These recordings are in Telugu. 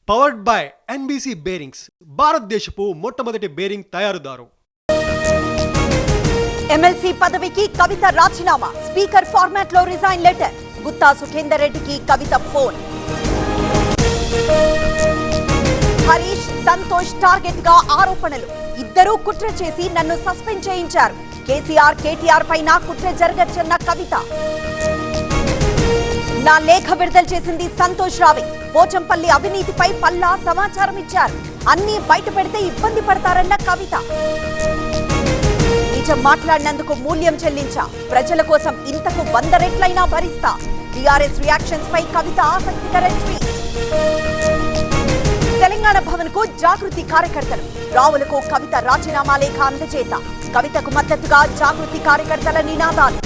పవర్డ్ బై ఎన్బీసీ బేరింగ్స్, భారతదేశపు మొట్టమొదటి బేరింగ్ తయారుదారు. ఎమ్మెల్సీ పదవికి కవిత రాజీనామా, స్పీకర్ ఫార్మాట్ లో రిజైన్ లెటర్. గుత్తా సుఖేందర్ రెడ్డికి కవిత ఫోన్. హరీష్, సంతోష్ టార్గెట్ గా ఆరోపణలు. ఇద్దరూ కుట్ర చేసి నన్ను సస్పెండ్ చేయించారు. కేసీఆర్, కేటీఆర్ పైన కుట్ర జరగచ్చన్న కవిత. నా లేఖ విడుదల చేసింది సంతోష్ రావే. పోచంపల్లి అవినీతిపై పల్లా సమాచారం ఇచ్చారు. అన్ని బయట పెడితే ఇబ్బంది పడతారన్న కవిత. నిజం మాట్లాడినందుకు మూల్యం చెల్లించా, ప్రజల కోసం ఇంతకు 100 రెట్లైనా భరిస్తా. టీఆర్ఎస్ రియాక్షన్స్ పై కవిత ఆసక్తికర ట్వీట్. తెలంగాణ భవన్ కు జాగృతి కార్యకర్తలు. రావులకు కవిత రాజీనామా లేఖ అందజేత. కవితకు మద్దతుగా జాగృతి కార్యకర్తల నినాదాలు.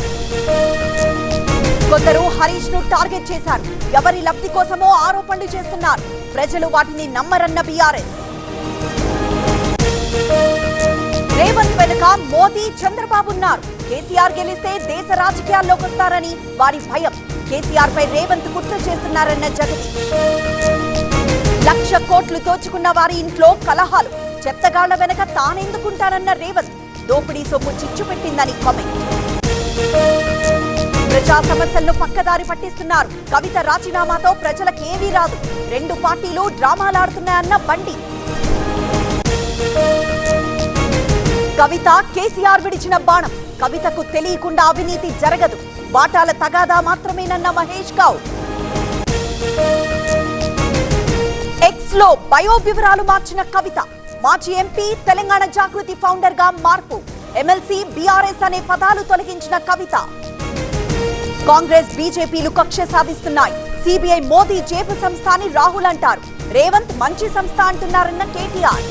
కొందరు హరీష్ ను టార్గెట్ చేశారు. ఎవరి లబ్ధి కోసమో ఆరోపణలు చేస్తున్నారు. ప్రజలు వాటిని నమ్మరన్న బీఆర్ఎస్. రేవంత్ వెనుక మోదీ, చంద్రబాబు ఉన్నారు. కేసీఆర్ గెలిస్తే దేశ రాజకీయాల్లోకి వస్తారని వారి భయం. కేసీఆర్ పై రేవంత్ కుట్ర చేస్తున్నారన్న జగదీష్. 1,00,000 కోట్లు దోచుకున్న వారి ఇంట్లో కలహాలు. చెత్తగాళ్ల వెనక తానెందుకుంటారన్న రేవంత్. దోపిడీ సొమ్ము చిచ్చు పెట్టిందని కామెంట్. ప్రజా సమస్యలను పక్కదారి పట్టిస్తున్నారు. కవిత రాజీనామాతో ప్రజలకేవీ రాదు. 2 పార్టీలు డ్రామాలాడుతున్నాయన్న బండి. కవిత, కేసీఆర్ విడిచిన బాణం. కవితకు తెలియకుండా అవినీతి జరగదు. వాటాల తగాదా మాత్రమేనన్న మహేష్ గౌడ్. ఎక్స్ లో బయో వివరాలు మార్చిన కవిత. మాజీ ఎంపీ, తెలంగాణ జాగృతి ఫౌండర్ గా మార్పు. ఎమ్మెల్సీ, బీఆర్ఎస్ అనే పదాలు తొలగించిన కవిత. కాంగ్రెస్, బీజేపీలు కక్ష సాధిస్తున్నాయి. సిబిఐ మోదీ జేబు సంస్థ అని రాహుల్ అంటారు. రేవంత్ మంచి సంస్థ అంటున్నారన్న కేటీఆర్.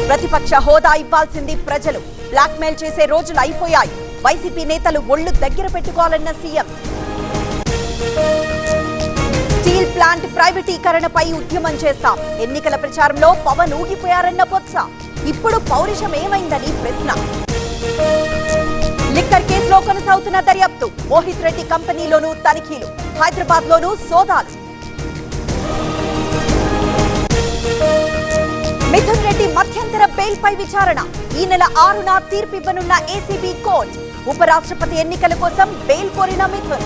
ప్రతిపక్ష హోదా ఇవ్వాల్సింది ప్రజలు. బ్లాక్ మెయిల్ చేసే రోజులు అయిపోయాయి. వైసీపీ నేతలు ఒళ్లు దగ్గర పెట్టుకోవాలన్న సీఎం. స్టీల్ ప్లాంట్ ప్రైవేటీకరణపై ఉద్యమం చేస్తాం. ఎన్నికల ప్రచారంలో పవన్ ఊగిపోయారన్న బొత్స. ఇప్పుడు పౌరుషం ఏమైందని ప్రశ్న. లిక్కర్ కేసులో కొనసాగుతున్న దర్యాప్తు. మోహిత్ రెడ్డి కంపెనీలోనూ తనిఖీలు. హైదరాబాద్ లోనూ సోదాలు. మిథున్ రెడ్డి మధ్యంతర బెయిల్ పై విచారణ. ఈ నెల 6న తీర్పు ఇవ్వనున్న ఏసీబీ కోర్టు. ఉపరాష్ట్రపతి ఎన్నికల కోసం బెయిల్ కోరిన మిథున్.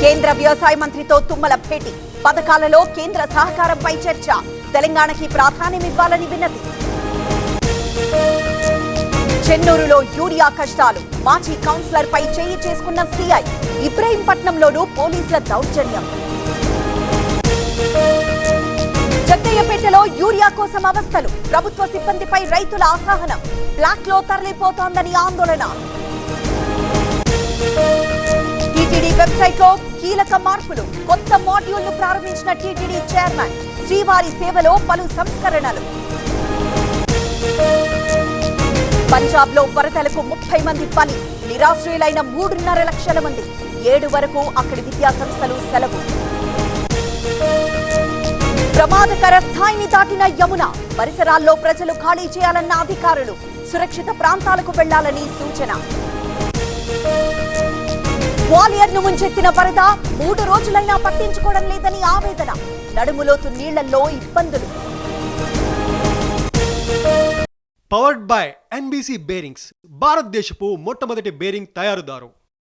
కేంద్ర వ్యవసాయ మంత్రితో తుమ్మల భేటీ. పథకాలలో కేంద్ర సహకారంపై చర్చ. తెలంగాణకి ప్రాధాన్యం ఇవ్వాలని విన్నతి. చెన్నూరులో యూరియా కష్టాలు. మాజీ కౌన్సిలర్ పై చేయి చేసుకున్న సీఐ. ఇబ్రహీంపట్నంలోనూ పోలీసుల దౌర్జన్యం. జగ్గయ్యపేటలో యూరియా కోసం అవస్థలు. ప్రభుత్వ సిబ్బందిపై రైతుల అసహనం. బ్లాక్ లో తరలిపోతోందని ఆందోళన. టీటీడీ వెబ్సైట్ లో కీలక మార్పులు. కొత్త మాడ్యూల్ ను ప్రారంభించిన టీటీడీ చైర్మన్. శ్రీవారి సేవలో పలు సంస్కరణలు. పంజాబ్ లో వరదలకు 30 మంది బలి. నిరాశ్రయులైన 3.5 లక్షల మంది. 7 వరకు అక్కడి విద్యా సంస్థలు సెలవు. ప్రమాదకర స్థాయిని దాటిన యమున. పరిసరాల్లో ప్రజలు ఖాళీ చేయాలన్న అధికారులు. సురక్షిత ప్రాంతాలకు వెళ్లాలని సూచన. గ్వాలియర్ ను ముంచెత్తిన వరద. 3 రోజులైనా పట్టించుకోవడం లేదని ఆవేదన. నడుములోతు నీళ్లలో ఇబ్బందులు. పవర్డ్ బై ఎన్బీసీ బేరింగ్స్, భారతదేశపు మొట్టమొదటి బేరింగ్ తయారుదారు.